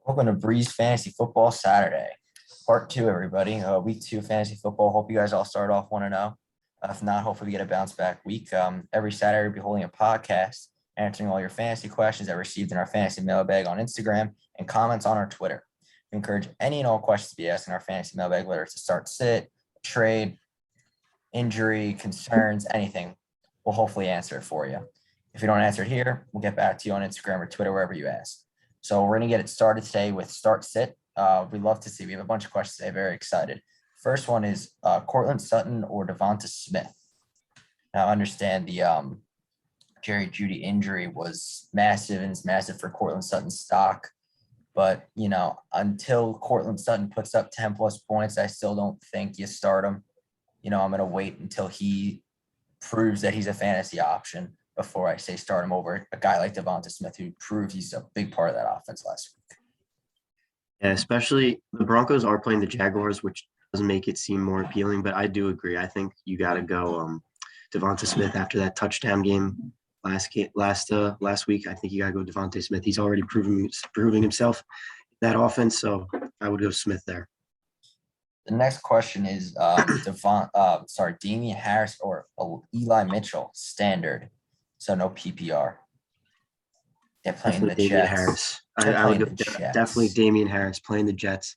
Welcome to Breeze Fantasy Football Saturday, part two, everybody. Week two fantasy football. Hope you guys all start off 1-0. If not, hopefully we get a bounce back week. Every Saturday, we'll be holding a podcast, answering all your fantasy questions that received in our fantasy mailbag on Instagram and comments on our Twitter. We encourage any and all questions to be asked in our fantasy mailbag, whether it's a start, sit, trade, injury, concerns, anything. We'll hopefully answer it for you. If you don't answer it here, we'll get back to you on Instagram or Twitter, wherever you ask. So we're going to get it started today with start sit. We'd love to see. We have a bunch of questions today. Very excited. First one is Cortland Sutton or Devonta Smith. Now, I understand the Jerry Jeudy injury was massive, and it's massive for Cortland Sutton's stock. But, until Cortland Sutton puts up 10 plus points, I still don't think you start him. I'm going to wait until he proves that he's a fantasy option before I say start him over a guy like Devonta Smith, who proved he's a big part of that offense last week. Yeah, especially the Broncos are playing the Jaguars, which does make it seem more appealing. But I do agree. I think you got to go Devonta Smith after that touchdown game last week. I think you got to go Devonta Smith. He's already proving himself in that offense, so I would go Smith there. The next question is Damian Harris or Eli Mitchell standard. So no PPR. They're playing definitely the Damian Jets. Harris. I would go definitely Damian Harris playing the Jets.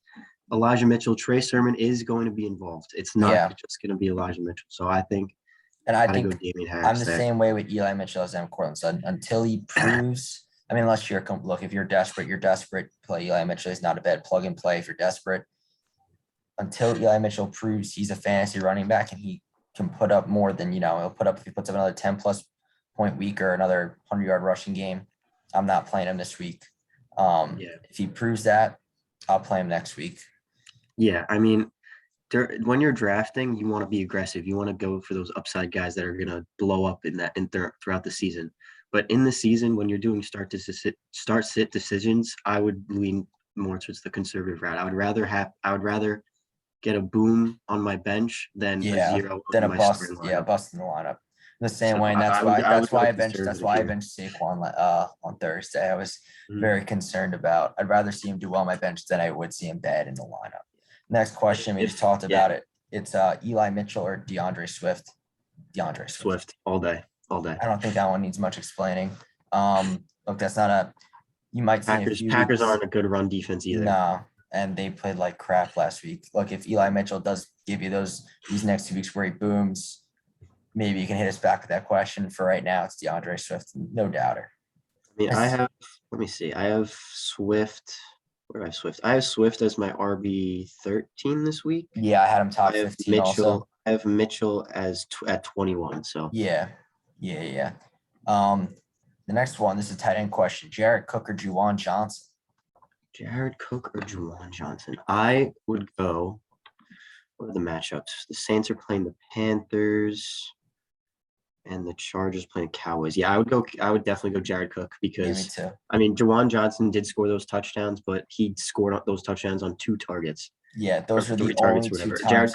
Elijah Mitchell, Trey Sermon is going to be involved. It's not just going to be Elijah Mitchell. So I think go Damian Harris I'm the same way with Eli Mitchell as I am Cortland Sutton. Until he proves, unless if you're desperate, play Eli Mitchell. He's not a bad plug and play if you're desperate. Until Eli Mitchell proves he's a fantasy running back and he can put up more than, if he puts up another 10 plus point week or another 100-yard rushing game, I'm not playing him this week. If he proves that, I'll play him next week. Yeah, when you're drafting, you want to be aggressive. You want to go for those upside guys that are going to blow up throughout the season. But in the season, when you're doing start sit decisions, I would lean more towards the conservative route. I would rather get a boom on my bench than a zero than on a my bust. starting lineup. Yeah, bust in the lineup. The same way, and that's why I benched Saquon on Thursday. I was very concerned about. I'd rather see him do well on my bench than I would see him bad in the lineup. Next question, we just talked about it. It's Eli Mitchell or DeAndre Swift. DeAndre Swift all day. I don't think that one needs much explaining. Look, that's not a. You might see Packers aren't a good run defense either. No, and they played like crap last week. Look, if Eli Mitchell does give you these next 2 weeks where he booms, maybe you can hit us back with that question. For right now, it's DeAndre Swift, no doubter. Let me see. I have Swift. Where do I have Swift? I have Swift as my RB13 this week. Yeah, I had him top 15 also. I have Mitchell at 21. So yeah. The next one, this is a tight end question. Jared Cook or Juwan Johnson? Jared Cook or Juwan Johnson? I would go. What are the matchups? The Saints are playing the Panthers, and the Chargers playing Cowboys. Yeah, I would definitely go Jared Cook because Juwan Johnson did score those touchdowns, but he scored those touchdowns on 2 targets. Yeah, those are the only 2 times Jared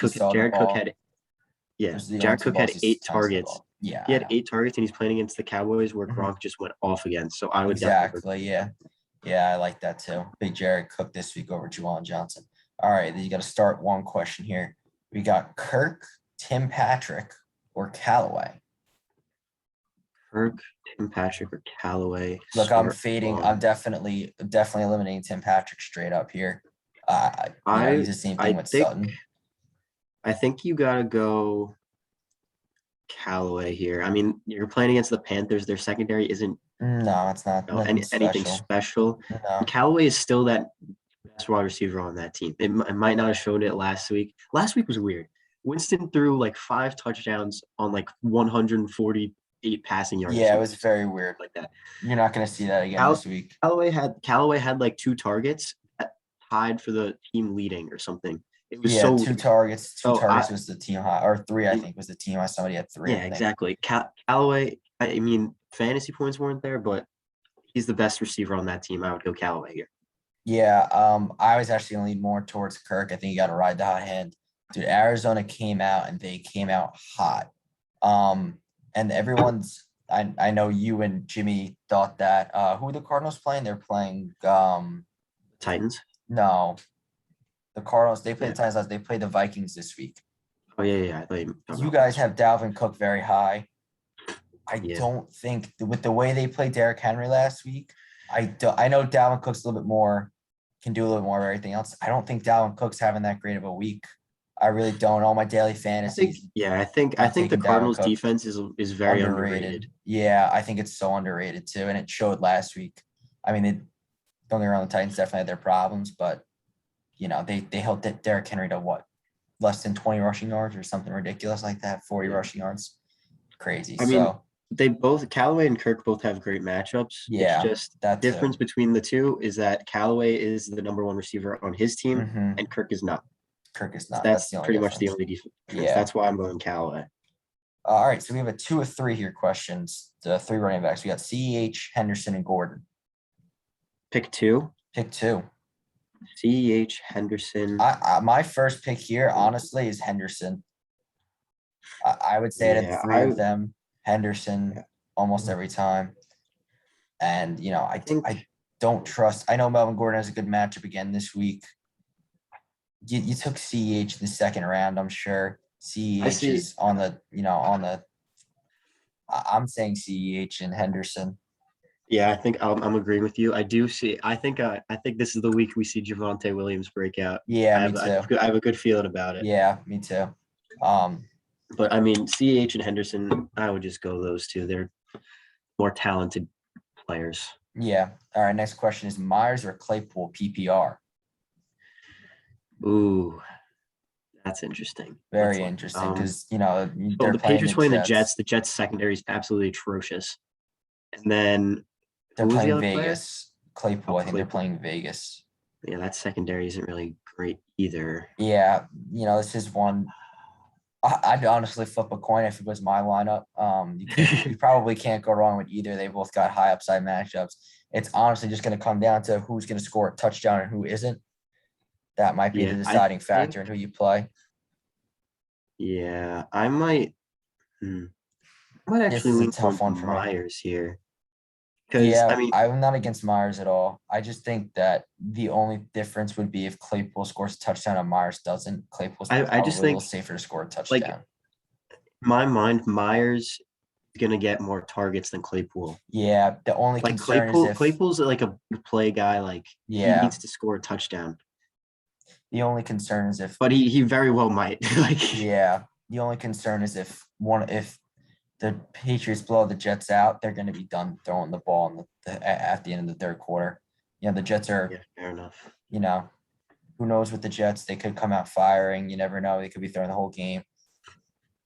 Cook had 8 targets. Yeah, he had 8 targets, and he's playing against the Cowboys where Gronk just went off again. So I would definitely. Yeah, I like that too. Big Jared Cook this week over Juwan Johnson. All right, then you got to start one question here. We got Kirk, Tim Patrick, or Callaway. Kirk, Tim Patrick, or Callaway. Look, I'm fading. I'm definitely eliminating Tim Patrick straight up here. He's the same thing with Sutton. I think you got to go Callaway here. You're playing against the Panthers. Their secondary isn't. No, it's not anything special. No. Callaway is still that best wide receiver on that team. It might not have showed it last week. Last week was weird. Winston threw like 5 touchdowns on like 148 passing yards. Yeah, it was very weird like that. You're not going to see that again this week. Callaway had like 2 targets tied for the team leading or something. It was 2 targets. 2 targets was the team high, or 3 I think was the team high. Somebody had 3. Yeah, exactly. Callaway. Fantasy points weren't there, but he's the best receiver on that team. I would go Callaway here. Yeah, I was actually going to lean more towards Kirk. I think you got to ride the hot hand. Dude, Arizona came out, and they came out hot. And everyone's – I know you and Jimmy thought that who are the Cardinals playing? They're playing Titans. No, the Cardinals. They play Yeah. the Titans last. They play the Vikings this week. Oh yeah. I thought you were talking You about guys last have Dalvin Cook very high. I week. Yeah. don't think with the way they played Derrick Henry last week. I know Dalvin Cook's a little bit more, can do a little more of everything else. I don't think Dalvin Cook's having that great of a week. I really don't. All my daily I think fantasies, I I'm think the taking Dalvin Cardinals Cook. defense is very underrated. Yeah, I think it's so underrated too, and it showed last week. I mean, don't get me wrong, the Titans definitely had their problems, but they held Derrick Henry to what, less than 20 rushing yards or something ridiculous like that, 40 Yeah. rushing yards, crazy. I mean, So Callaway and Kirk both have great matchups. It's yeah, just that too. difference between the two is that Callaway is the number one receiver on his team, Mm-hmm. and Kirk is not. Kirk is not. That's That's the only pretty difference. much the only difference. Yeah. That's why I'm going Callaway. All right, so we have a 2 of 3 here questions. The 3 running backs. We got CEH, Henderson, and Gordon. Pick 2. Pick 2. CEH, Henderson. My first pick here, honestly, is Henderson. I would say out of the 3 of them, Henderson almost every time. And I don't trust. I know Melvin Gordon has a good matchup again this week. You took CEH in the second round, I'm sure. CEH is on the. I'm saying CEH and Henderson. Yeah, I think I'm agreeing with you. I do see. I think this is the week we see Javonte Williams break out. Yeah, me too. I have a good feeling about it. Yeah, me too. But I mean, CH and Henderson, I would just go those two. They're more talented players. Yeah. All right. Next question is Myers or Claypool PPR. Ooh, that's interesting. Very interesting because the Patriots playing the Jets. The Jets secondary is absolutely atrocious. And then they're playing Vegas. Claypool, I think they're playing Vegas. Yeah, that secondary isn't really great either. Yeah, this is one. I'd honestly flip a coin if it was my lineup. You probably can't go wrong with either. They both got high upside matchups. It's honestly just going to come down to who's going to score a touchdown and who isn't. That might be the deciding factor in who you play. Yeah, I might actually lean towards Myers here. Yeah, I'm not against Myers at all. I just think that the only difference would be if Claypool scores a touchdown and Myers doesn't. Claypool's probably a little safer to score a touchdown. Like, in my mind, Myers is going to get more targets than Claypool. Yeah, the only concern is if Claypool's like a play guy. Like, he needs to score a touchdown. The only concern is if, but he very well might. Yeah, the only concern is if the Patriots blow the Jets out, they're going to be done throwing the ball at the end of the third quarter. The Jets are. Yeah, fair enough. Who knows with the Jets? They could come out firing. You never know. They could be throwing the whole game.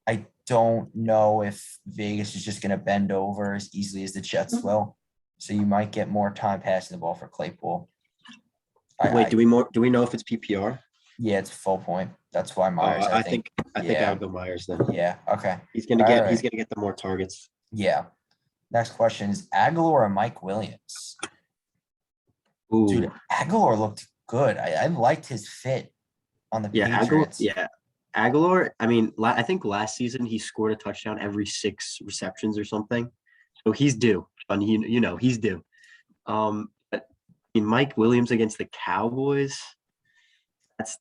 I don't know if Vegas is just going to bend over as easily as the Jets will. So you might get more time passing the ball for Claypool. Wait, do we know if it's PPR? Yeah, it's full point. That's why Myers. I think I would go Myers then. Yeah. Okay. He's gonna get the more targets. Yeah. Next question is Aguilar or Mike Williams? Ooh. Dude, Aguilar looked good. I liked his fit on the Patriots. Aguilar. I mean, I think last season he scored a touchdown every 6 receptions or something. So he's due. And he's due. Mike Williams against the Cowboys.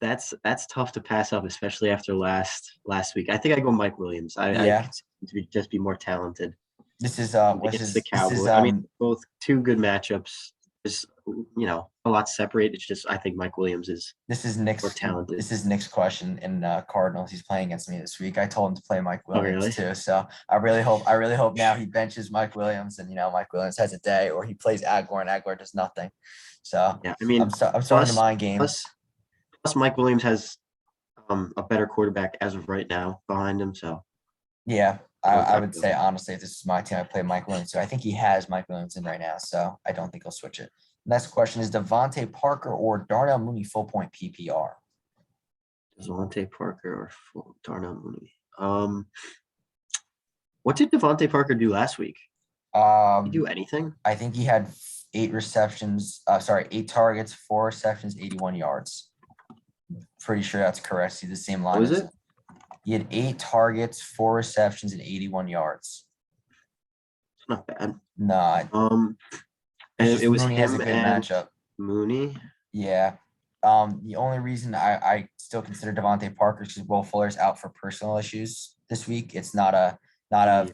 That's tough to pass up, especially after last week. I think I go Mike Williams. I just be more talented. This is against the Cowboys. I mean, both two good matchups. There's a lot separate. It's just I think Mike Williams is. This is Nick's more talented. This is Nick's question in Cardinals. He's playing against me this week. I told him to play Mike Williams too. So I really hope now he benches Mike Williams and Mike Williams has a day, or he plays Aguilar and Aguilar does nothing. So yeah, I mean, I'm starting the mind game. Plus, Mike Williams has a better quarterback as of right now behind him. So yeah, I would say honestly, if this is my team, I play Mike Williams. So I think he has Mike Williams in right now. So I don't think he'll switch it. Next question is Devontae Parker or Darnell Mooney full point PPR. Devontae Parker or Darnell Mooney. What did Devontae Parker do last week? Did he do anything? I think he had 8 targets, 4 receptions, 81 yards. Pretty sure that's correct. See the same line. What was it? He had 8 targets, 4 receptions, and 81 yards. It's not bad. Nah. And it was Mooney him has a good and matchup. Mooney. Yeah. The only reason I still consider Devontae Parker is because Will Fuller's out for personal issues this week. It's not a Yeah.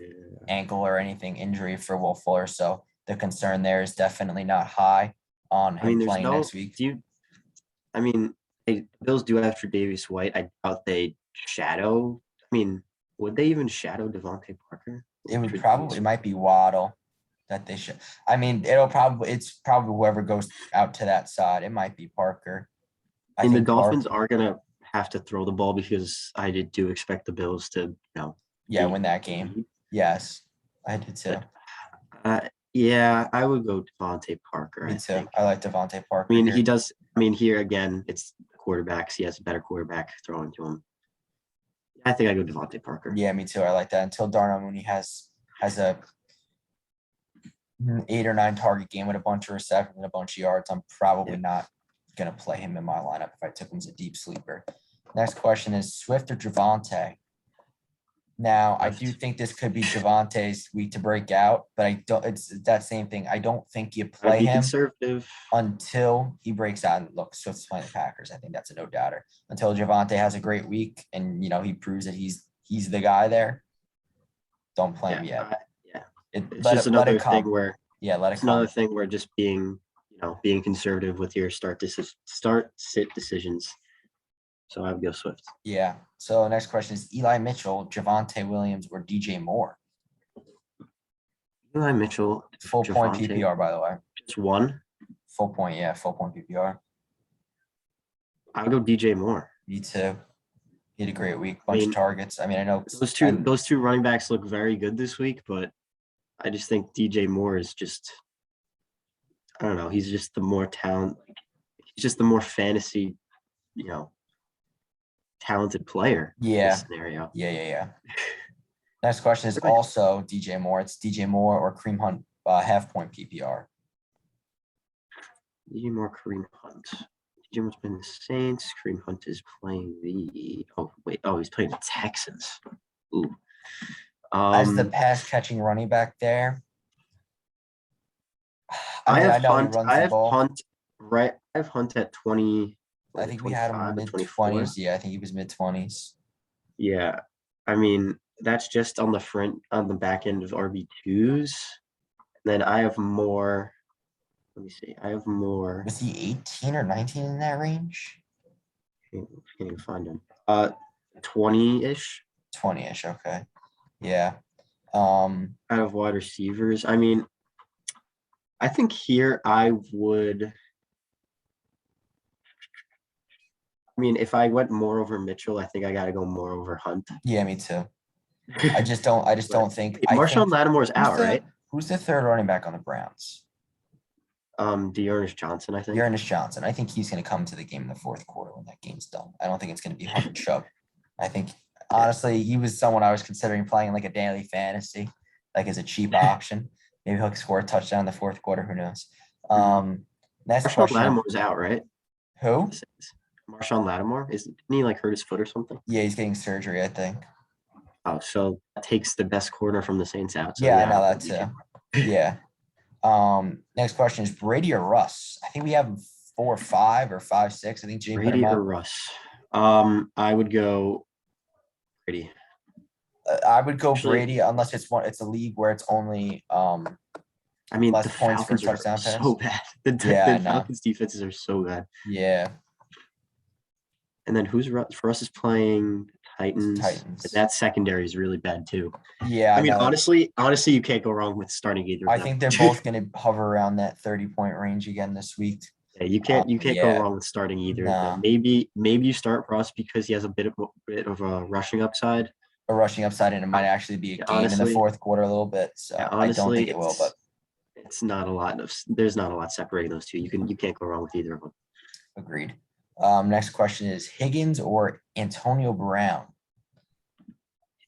ankle or anything injury for Will Fuller. So the concern there is definitely not high on I mean, him there's playing no. next week. Do you? I mean, Bills do have Tre'Davious White. I doubt they shadow. I mean, would they even shadow Devontae Parker? It would Tre'Davious probably, it might be Waddle that they should. I mean, it's probably whoever goes out to that side. It might be Parker. I I mean, the think Dolphins Parker, are gonna have to throw the ball because do expect the Bills to, yeah, take win that the game. lead. Yes, I did too. But yeah, I would go Devontae Parker. Me I too. think. I like Devontae I Parker mean, he here. does. I mean, here again, it's quarterbacks. He has a better quarterback throwing to him. I think I go Devontae Parker. Yeah, me too. I like that. Until Darnell Mooney has a 8 or 9 target game with a bunch of receptions and a bunch of yards, I'm probably Yeah. not gonna play him in my lineup if I took him as a deep sleeper. Next question is Swift or Javante? Now, I do Swift. think this could be Javante's week to break out, but I don't. It's that same thing. I don't think you I'd play be him conservative. until he breaks out and look. Swift's playing the Packers. I think that's a no doubter. Until Javante has a great week and he proves that he's the guy there. Don't play him Yeah. yet. Yeah. It's Let just it another thing come. where Yeah, let it it's another come. thing where just being conservative with your start sit decisions. So I would go Swift. Yeah. So next question is Eli Mitchell, Javante Williams, or DJ Moore? Eli Mitchell, Full point Javante, PPR, by the way. just one. Full point, yeah, full point PPR. I would go DJ Moore. Me too. He had a great week, I bunch of mean, targets. I mean, I know those two running backs look very good this week, but I just think DJ Moore is just I don't know. He's just the more talent. He's just the more fantasy, you know, talented player in this yeah, scenario. yeah. Next question is also DJ Moore. It's DJ Moore or Cream Hunt half point PPR. DJ Moore, Kareem Hunt. DJ Moore's playing the Saints. Kareem Hunt is playing he's playing the Texans. Ooh. As the pass catching running back there. I mean, I know he runs I the have ball. Hunt right. I have Hunt at 20. I think we had him mid-20s. Yeah, I think he was mid-20s. Yeah. I mean, that's just on the back end of RB2s. Then I have more. Let me see. I have more. Was he 18 or 19 in that range? Can't even find him. 20-ish. 20-ish, okay. Yeah. Out of wide receivers. I mean, I think here I would. I mean, if I went more over Mitchell, I think I got to go more over Hunt. Yeah, me too. I just don't think. Marshawn Lattimore's out, right? Who's the third running back on the Browns? Dearness Johnson, I think. Dearness Johnson. I think he's going to come to the game in the fourth quarter when that game's done. I don't think it's going to be Hunt and Chubb. I think, honestly, he was someone I was considering playing like a daily fantasy, like as a cheap option. Maybe he'll score a touchdown in the fourth quarter. Who knows? Next Marshawn question. Lattimore's out, right? Who? Marshawn Lattimore? Isn't he like hurt his foot or something? Yeah, he's getting surgery, I think. Oh, so that takes the best corner from the Saints out. So yeah, I know that too. Yeah. Next question is Brady or Russ? I think we have 4 or 5 or 5, 6. I think Jay Brady or Russ. I would go Brady. I would go Brady unless it's a league where it's only I mean, less the points Falcons for touchdown are pass. so bad. The Falcons defenses are so bad. Yeah. And then for us is playing Titans. That secondary is really bad too. Yeah. I mean, honestly, you can't go wrong with starting either. I think they're both going to hover around that 30-point range again this week. Yeah, you can't go wrong with starting either of them. Maybe you start Russ because he has a bit of a rushing upside. And it might actually be a game in the fourth quarter a little bit. So I don't think it will, but there's not a lot separating those two. You can't go wrong with either of them. Agreed. Next question is Higgins or Antonio Brown?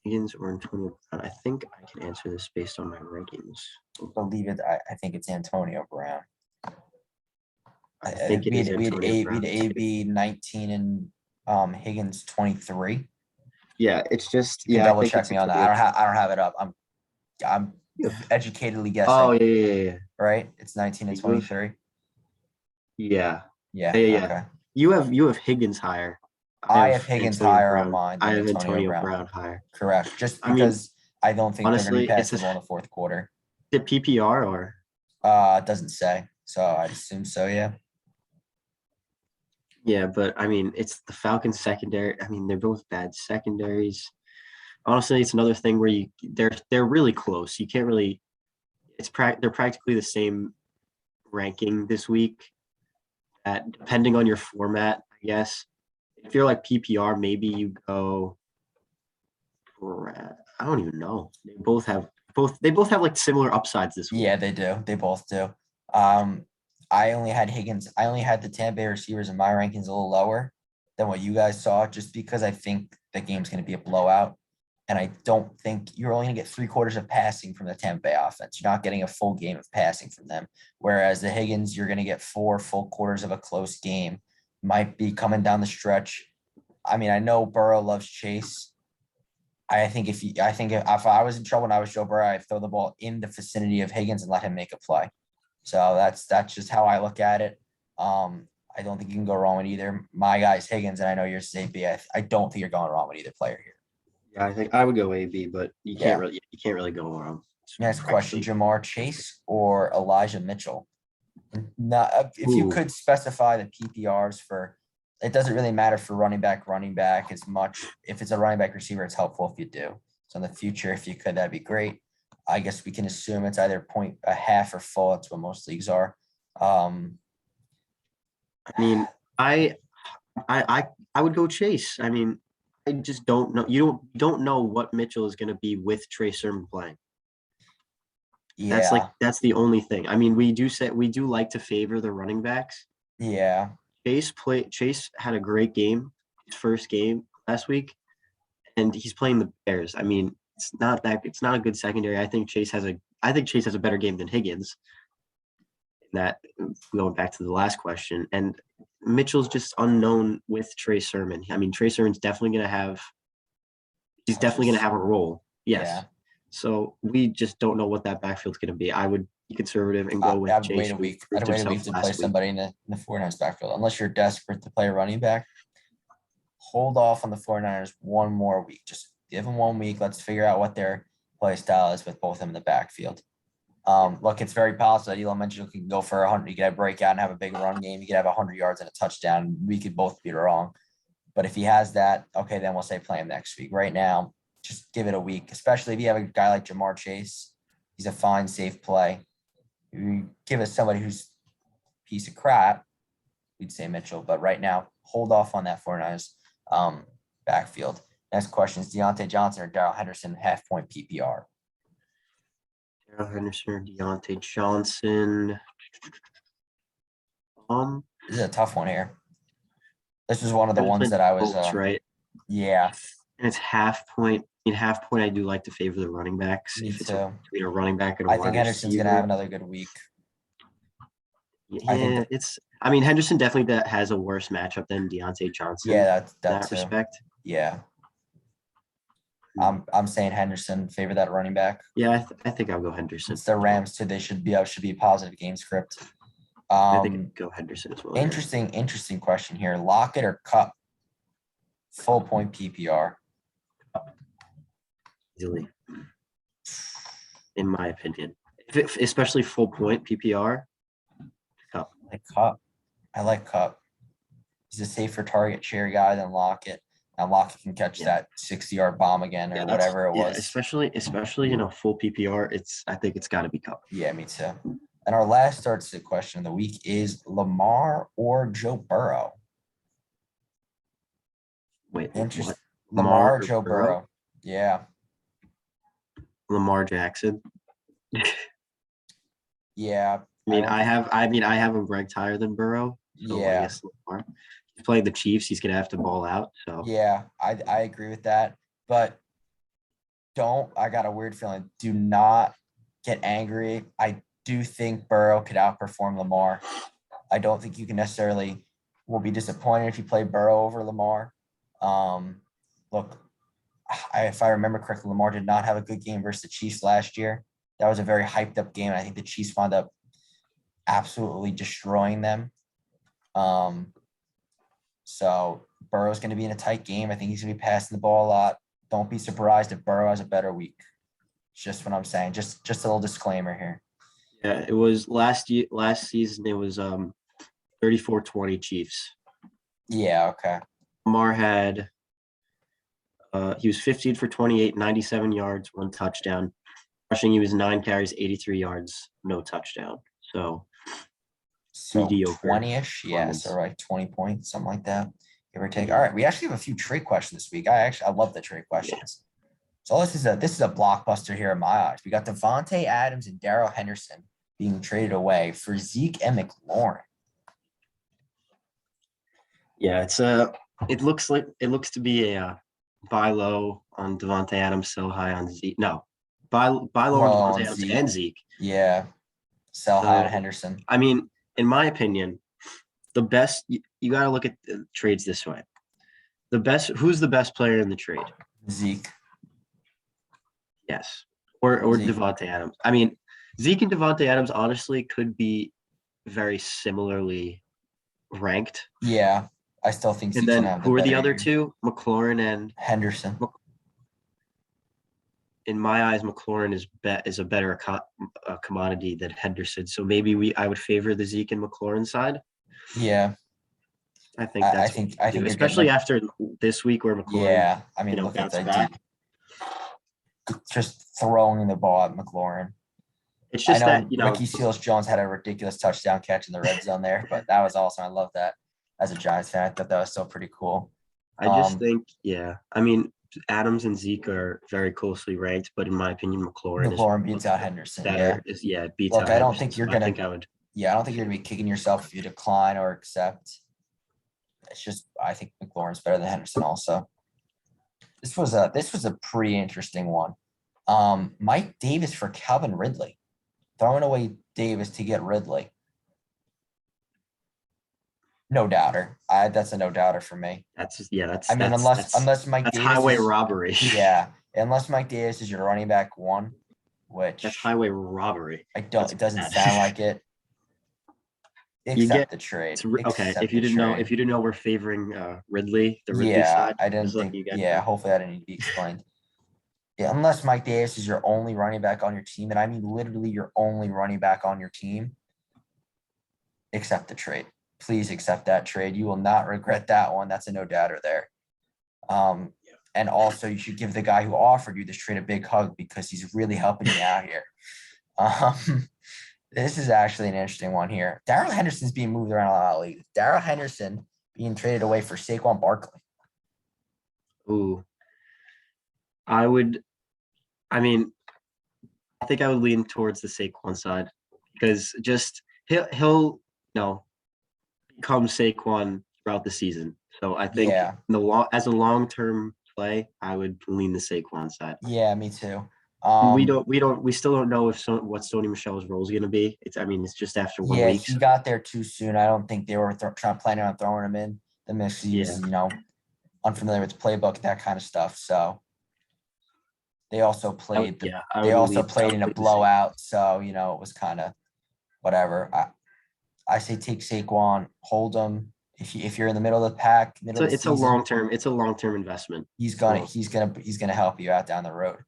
Higgins or Antonio Brown? I think I can answer this based on my rankings. I believe it. I think it's Antonio Brown. I think we had AB 19 and Higgins 23. Yeah, it's just double check me on that. I don't have it up. I'm educatedly guessing. Oh yeah. Right, it's 19 and 23. Yeah. Yeah. Yeah. Okay. You have Higgins higher. I I have have Higgins Antonio higher on Brown. mine I than have Antonio Antonio Brown. Brown higher. Correct. Just I mean, because I don't think they're going to be honestly, it's passing the ball in the fourth quarter. it PPR or It doesn't say. So I'd assume so, yeah. yeah, but I mean, it's the Falcons secondary. I mean, they're both bad secondaries. Honestly, it's another thing where they're really close. You can't really. They're practically the same ranking this week. At depending on your format, I guess. If you're like PPR, maybe you go. I don't even know. They both have like similar upsides this week. Yeah, they do. They both do. Um, I only had Higgins. I only had the Tampa Bay receivers in my rankings a little lower than what you guys saw, just because I think the game's going to be a blowout. And I don't think you're only going to get 3/4 of passing from the Tampa Bay offense. You're not getting a full game of passing from them. Whereas the Higgins, you're going to get 4 full quarters of a close game. Might be coming down the stretch. I mean, I know Burrow loves Chase. I think if I was in trouble and I was Joe Burrow, I'd throw the ball in the vicinity of Higgins and let him make a play. So that's just how I look at it. I don't think you can go wrong with either. My guy's Higgins, and I know yours is AB. I don't think you're going wrong with either player here. Yeah, I think I would go AB, but Yeah. you can't really go wrong. Next question: Jamar Chase or Elijah Mitchell? Not if you Ooh, could specify the PPRs for. It doesn't really matter for running back as much. If it's a running back receiver, it's helpful if you do. So in the future, if you could, that'd be great. I guess we can assume it's either point a half or full. That's what most leagues are. I mean, I I would go Chase. I mean, I just don't know. You don't know what Mitchell is going to be with Trey Sermon playing. Yeah, That's the only thing. I mean, we do like to favor the running backs. yeah, Chase had a great game, his first game last week, and he's playing the Bears. I mean, it's not a good secondary. I think Chase has a better game than Higgins. That going back to the last question, and Mitchell's just unknown with Trey Sermon. I mean, Trey Sermon's definitely gonna have a role. Yes. yeah. So we just don't know what that backfield's gonna be. I would be conservative and go with I'd Chase, wait a who week. proved I'd wait a week himself to play last week. somebody in the 49ers backfield, unless you're desperate to play a running back. Hold off on the 49ers one more week. Just give them 1 week. Let's figure out what their play style is with both of them in the backfield. Look, it's very possible that Elon mentioned you can go for 100. You could have breakout and have a big run game. You could have 100 yards and a touchdown. We could both be wrong. But if he has that, okay, then we'll say play him next week. Right now, just give it a week, especially if you have a guy like Jamar Chase. He's a fine, safe play. You give us somebody who's a piece of crap, we'd say Mitchell. But right now, hold off on that 49ers backfield. Next question is Deontay Johnson or Darrell Henderson, half-point PPR. Darrell Henderson or Deontay Johnson. This is a tough one here. This was one of the ones Henderson that I was, votes, right? yeah, And it's half point. In half point, I do like to favor the running backs. me If it's too. between a running back and a I think wide Henderson's going to have receiver. another good week. I think Yeah, that, it's. I mean, Henderson definitely has a worse matchup than Deontay Johnson yeah, in that that too. respect. Yeah. I'm saying Henderson favor that running back. Yeah, I think I'll go Henderson. It's the Rams too. They should be a positive game script. I think I'd go Henderson as well. Interesting question here. Lockett or Cup? Full point PPR. Easily, in my opinion. Especially full point PPR. Cup. I like Cup. He's a safer target share guy than Lockett. Now Lockett can catch that 60-yard bomb again or whatever it was. Especially in a full PPR, I think it's got to be Cup. Yeah, me too. And our last start sit question of the week is Lamar or Joe Burrow. Wait, Interesting. what? Lamar or Joe Burrow? Yeah. Lamar Jackson. Yeah. I have him ranked higher than Burrow. So yeah. I guess Lamar. He's playing the Chiefs. He's gonna have to ball out. So yeah, I agree with that. But I got a weird feeling. Do not get angry. I do think Burrow could outperform Lamar. I don't think you can necessarily will be disappointed if you play Burrow over Lamar. Look, if I remember correctly, Lamar did not have a good game versus the Chiefs last year. That was a very hyped up game. And I think the Chiefs wound up absolutely destroying them. So Burrow's going to be in a tight game. I think he's going to be passing the ball a lot. Don't be surprised if Burrow has a better week. It's just what I'm saying. Just a little disclaimer here. Yeah, it was last season it was 34-20 Chiefs. Yeah, okay. Lamar had he was 15 for 28, 97 yards, 1 touchdown. Rushing, he was 9 carries, 83 yards, no touchdown. So mediocre 20-ish. Yeah, so like 20 points, something like that. Give or take. All right. We actually have a few trade questions this week. I love the trade questions. So this is a blockbuster here in my eyes. We got Devontae Adams and Darrell Henderson being traded away for Zeke and McLaurin. Yeah, it looks to be a buy low on Devontae Adams, sell high on Zeke. No, buy low on Devontae Adams and Zeke. Yeah, sell high on Henderson. I mean, in my opinion, the best you got to look at the trades this way. Who's the best player in the trade? Zeke. Yes, or Devontae Adams. I mean, Zeke and Devontae Adams honestly could be very similarly ranked. Yeah, I still think. And then who are the other two? McLaurin and Henderson. In my eyes, McLaurin is a better commodity than Henderson. So maybe I would favor the Zeke and McLaurin side. Yeah, I think that's I think especially after this week where McLaurin. Yeah, I mean, look at that. Just throwing the ball at McLaurin. It's just that Ricky Seals-Jones had a ridiculous touchdown catch in the red zone there, but that was awesome. I love that. As a Giants fan, I thought that was still pretty cool. I just think, I mean, Adams and Zeke are very closely ranked, but in my opinion, McLaurin beats out Henderson. Better. Beats out. I don't think you're gonna. I don't think you're gonna be kicking yourself if you decline or accept. It's just I think McLaurin's better than Henderson. Also, this was a pretty interesting one. Mike Davis for Calvin Ridley, throwing away Davis to get Ridley. No doubter. That's a no doubter for me. That's. I mean, unless Mike Davis highway robbery. Yeah, unless Mike Davis is your running back 1, which that's highway robbery. It doesn't sound like it. Accept the trade. Okay, if you didn't know, we're favoring Ridley, the Ridley side. I didn't think. Yeah, hopefully that didn't need to be explained. Yeah, unless Mike Davis is your only running back on your team, and I mean literally your only running back on your team, accept the trade. Please accept that trade. You will not regret that one. That's a no doubter there. And also you should give the guy who offered you this trade a big hug because he's really helping you out here. This is actually an interesting one here. Darrell Henderson's being moved around a lot of leagues. Darrell Henderson being traded away for Saquon Barkley. Ooh. I think I would lean towards the Saquon side because just he'll become Saquon throughout the season. So I think as a long-term play, I would lean the Saquon side. Yeah, me too. We still don't know what Sony Michel's role is going to be. It's just after 1 week. Yeah, he got there too soon. I don't think they were planning on throwing him in the mix. He's unfamiliar with the playbook, that kind of stuff. So they also played. In a blowout. So it was kind of whatever. I say take Saquon, hold him. If you're in the middle of the pack, it's a long-term investment. He's gonna help you out down the road.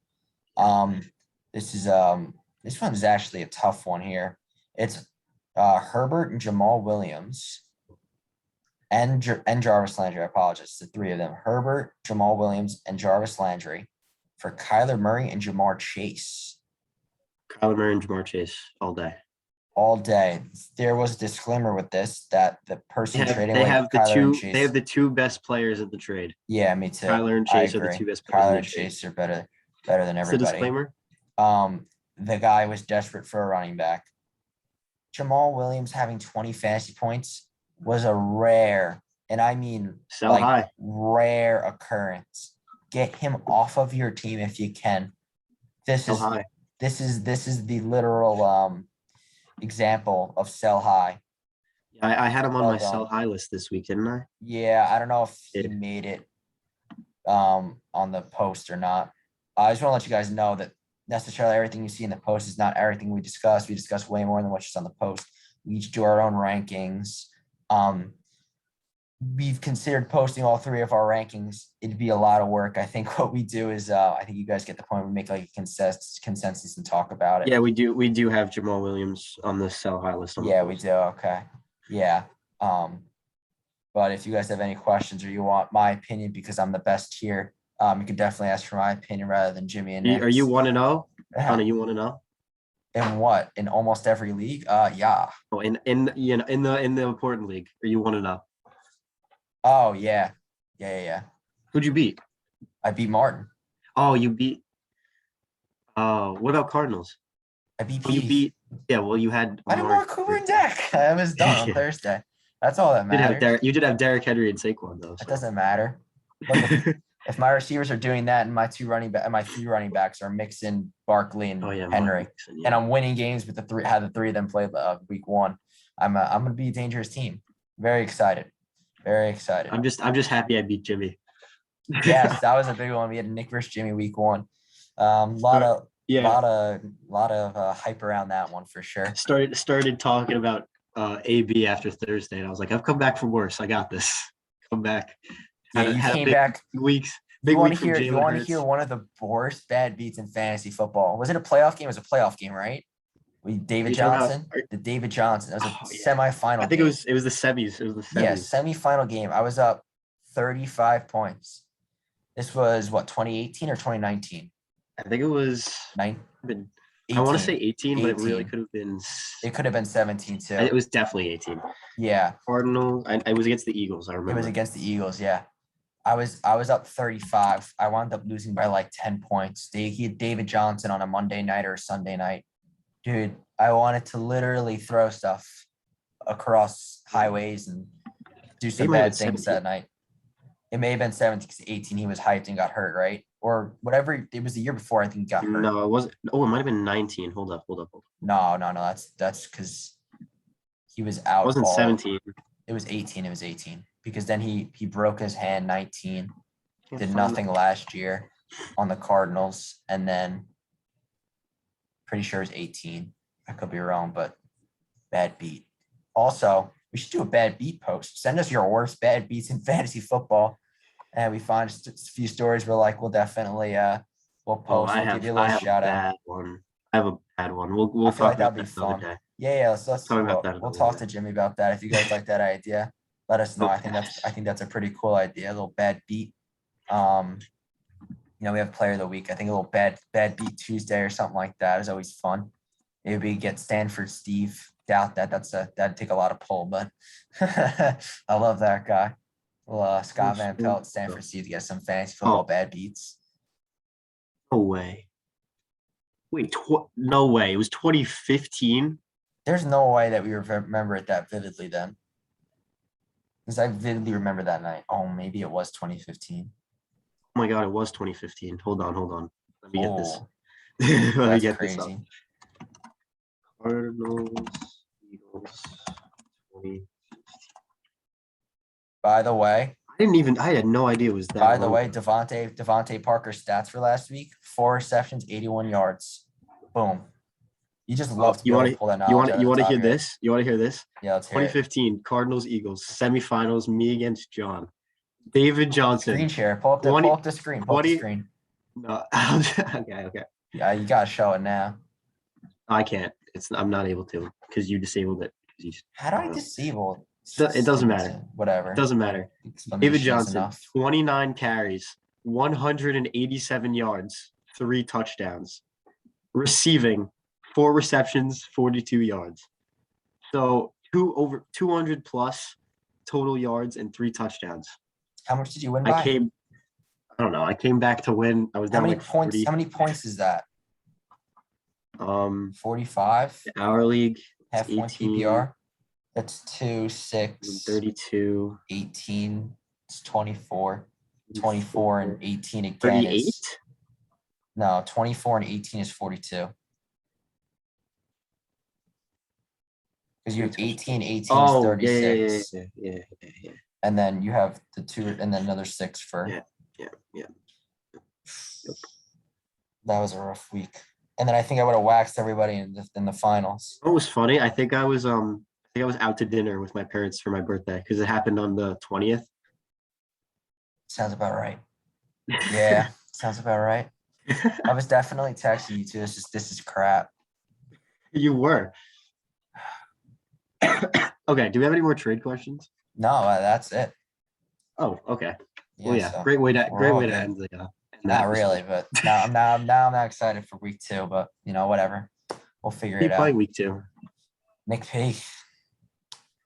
This one's actually a tough one here. It's Herbert and Jamal Williams and Jarvis Landry. I apologize. The 3 of them: Herbert, Jamal Williams, and Jarvis Landry for Kyler Murray and Jamar Chase. Kyler Murray and Jamar Chase all day. All day. There was a disclaimer with this that the person trading they have the 2 best players of the trade. Yeah, me too. Kyler and Chase are the 2 best players. Kyler and Chase are better than everybody. What's the disclaimer? The guy was desperate for a running back. Jamal Williams having 20 fantasy points was a rare, and I mean rare occurrence. Get him off of your team if you can. This is the literal example of sell high. I had him on my sell high list this week, didn't I? Yeah, I don't know if he made it on the post or not. I just want to let you guys know that necessarily everything you see in the post is not everything we discuss. We discuss way more than what's just on the post. We each do our own rankings. we've considered posting all three of our rankings. It'd be a lot of work. I think what we do is, I think you guys get the point. We make like a consensus and talk about it. Yeah, we do. We do have Jamal Williams on the sell high list. Yeah, we do. Okay. Yeah. But if you guys have any questions or you want my opinion because I'm the best here, you can definitely ask for my opinion rather than Jimmy and Are you Nick's. 1-0? Yeah. Connor, you 1-0? In what? In almost every league? Yeah. Oh, in the important league, are you 1-0? Oh yeah. Yeah. Who'd you beat? I beat Martin. Oh, you beat. Oh, what about Cardinals? I beat Oh, you Peace. beat. Yeah, well, you had I had more Cooper and Dak. I was done on Yeah. Thursday. That's all that Did have matters. You did have Derrick Henry and Saquon though. It So. doesn't matter. Look, if my receivers are doing that and my three running backs are Mixon, Barkley, and Oh yeah, Henry, Mixon, and yeah. I'm winning games with the three of them play week one, I'm gonna be a dangerous team. Very excited. Very excited. I'm just happy I beat Jimmy. Yes, that was a big one. We had Nick versus Jimmy week one. Lot of hype around that one for sure. Started talking about AB after Thursday, and I was like, I've come back from worse. I got this. Come back. Yeah, you came back. Weeks. You want to hear one of the worst bad beats in fantasy football? Was it a playoff game? It was a playoff game, right? David Johnson. The David Johnson. That was a semifinal. I think game. it was the semis. It was the semis. Yeah, semifinal game. I was up 35 points. This was what, 2018 or 2019? I think it was 9. I want to say 18, but it really could have been. It could have been 17 too. It was definitely 18. Yeah. Cardinals. I was against the Eagles. I remember. It was against the Eagles. Yeah. I was up 35. I wound up losing by like 10 points. He had David Johnson on a Monday night or a Sunday night. Dude, I wanted to literally throw stuff across highways and do some bad things that night. It may have been 17 because 18 he was hyped and got hurt, right? Or whatever. It was the year before I think he got hurt. No, it wasn't. Oh, it might have been 19. Hold up. No. That's because he was out. It wasn't 17. It was 18. It was 18 because then he broke his hand 19. Did nothing last year on the Cardinals, and then pretty sure it was 18. I could be wrong, but bad beat. Also, we should do a bad beat post. Send us your worst bad beats in fantasy football, and we find a few stories we're like, we'll definitely we'll post. We'll give you a little shout out. I have a bad one. We'll talk about that the other day. Yeah. We'll talk to Jimmy about that. If you guys like that idea, let us know. I think that's a pretty cool idea. A little bad beat. We have player of the week. I think a little bad beat Tuesday or something like that is always fun. Maybe we get Stanford Steve. Doubt that. That'd take a lot of pull, but I love that guy. Well, Scott Van Pelt, Stanford Steve to get some fantasy football bad beats. No way. Wait, no way. It was 2015. There's no way that we remember it that vividly then. Because I vividly remember that night. Oh, maybe it was 2015. Oh my God, it was 2015. Hold on. Let me get this. Let me get crazy. This up. Cardinals, Eagles, 20. By the way, I had no idea it was that. By the way, Devontae Parker's stats for last week: 4 receptions, 81 yards. Boom. You just love to pull that knowledge. You want to hear this? You want to hear this? Yeah, let's hear 2015 Cardinals Eagles semifinals. Me against John. David Johnson. Screen share. Pull up the screen. Pull up the screen. No. Okay. Yeah, you gotta show it now. I can't. I'm not able to because you disabled it. How do I disable? It doesn't matter. Whatever. It doesn't matter. David Johnson, 29 carries, 187 yards, 3 touchdowns. Receiving, 4 receptions, 42 yards. So over 200 plus total yards and 3 touchdowns. How much did you win by? I don't know. I came back to win. I was down like 40. How many points is that? 45. Our league. Half point PPR. That's 2, 6, 32, 18. It's 24. 24 and 18 again. 38? No, 24 and 18 is 42. Because you have 18 is 36. Yeah. And then you have the 2 and then another 6 for. Yeah. Yep. That was a rough week. And then I think I would have waxed everybody in the finals. What was funny? I think I was think I was out to dinner with my parents for my birthday because it happened on the 20th. Sounds about right. Yeah, sounds about right. I was definitely texting you too. This is crap. You were. Okay. Do we have any more trade questions? No, that's it. Oh, okay. Well, Yeah, yeah. so we're Great all way to good. end the Not episode. really, but now I'm not excited for week 2, but whatever. We'll figure it Keep out. playing week 2. McPhee.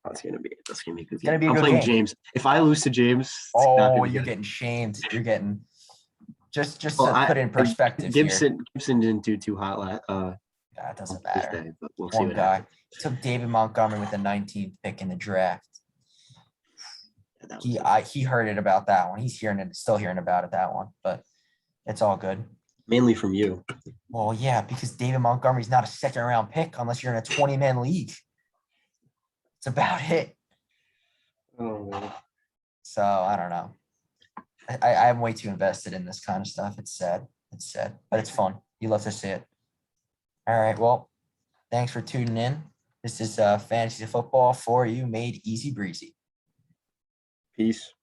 That's gonna be a good It's gonna game. be a I'm good playing game. James. If I lose to James, it's not Oh, gonna be you're good. getting shamed. You're getting just Well, to put in perspective here. Gibson didn't do too hot That doesn't this matter. day, but we'll see One what guy happens. took David Montgomery with the 19th pick in the draft. Yeah, that was He heard it about that one. He's still hearing about it, that one, but it's all good. mainly from you. Well, yeah, because David Montgomery's not a second round pick unless you're in a 20-man league. It's about it. Oh man. So I don't know. I'm way too invested in this kind of stuff. It's sad. It's sad, but it's fun. You love to see it. All right. Well, thanks for tuning in. This is fantasy football for you, made easy breezy. Peace.